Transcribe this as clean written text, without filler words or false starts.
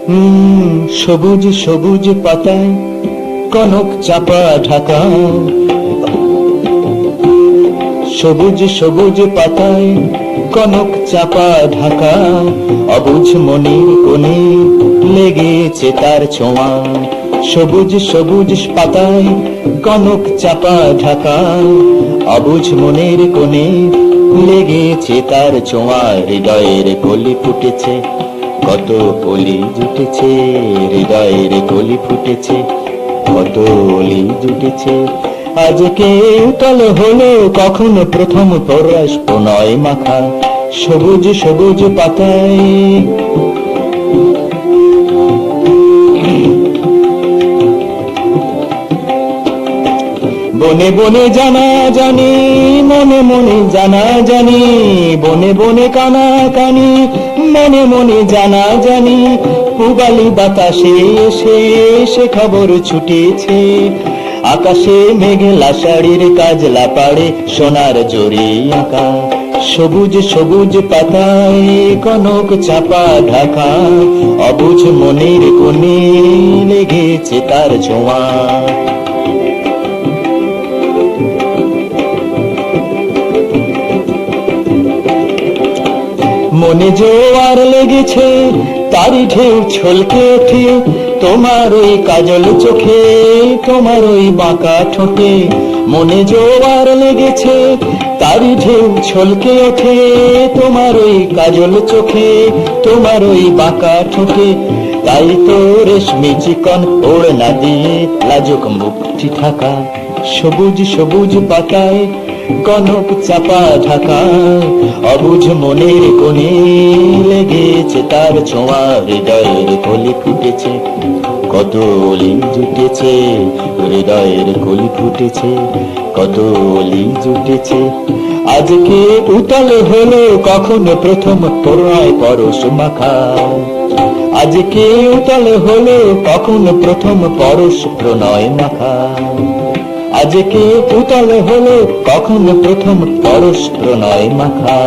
সবুজ সবুজ পাতায় কনক চাপা ঢাকা, সবুজ সবুজ পাতায় কনক চাপা ঢাকা, অবুঝ মনের কোণে লেগেছে তার ছোঁয়া। সবুজ সবুজ পাতায় কনক চাপা ঢাকা, অবুঝ মনের কোণে লেগেছে তার ছোঁয়া। হৃদয়ের কলি ফুটেছে, কত কলি জুটেছে, হৃদয়ের কলি ফুটেছে, কত কলি জুটেছে। আজকে উতল হলো কখন প্রথম পরশ প্রণয় মাখা, সবুজ সবুজ পাতায়। বনে বনে জানা জানি, মনে মনে জানা জানি, বনে বনে কানা কানি, মনে মনে জানা জানি। পুবালি বাতাসে এসে এসে খবর ছুটেছে, আকাশে মেঘলা শাড়ির কাজলা পাড়ে সোনার জরি আঁকা। সবুজ সবুজ পাতায় কনক চাপা ঢাকা, অবুঝ মনের কোণে লেগেছে তার ছোঁয়া। মনে জোয়ার লেগেছে, তারি ঢেউ ছলকে ওঠে, তোমার ওই কাজল চোখে, তোমার ওই বাঁকা ঠোঁটে। মনে জোয়ার লেগেছে, তারি ঢেউ ছলকে ওঠে, তোমার ওই কাজল চোখে, তোমার ওই বাঁকা ঠোঁটে। তাই তো রেশমি চিকন ওড়না দিয়ে লাজুক মুখটি ঢাকা, সবুজ সবুজ পাতায় কনক চাপা ঢাকা, অবুঝ মনের কোণে লেগেছে তার ছোঁয়া। হৃদয়ের কলি ফুটেছে, কত অলি জুটেছে, হৃদয়ের কলি ফুটেছে, কত অলি জুটেছে। আজকে উতল হলো কখন প্রথম প্রণয় পরশ মাখা, আজকে উতল হলো কখন প্রথম পরশ প্রণয় মাখা, আজকে উতল হলো কখন প্রথম পরশ প্রণয় মাখা।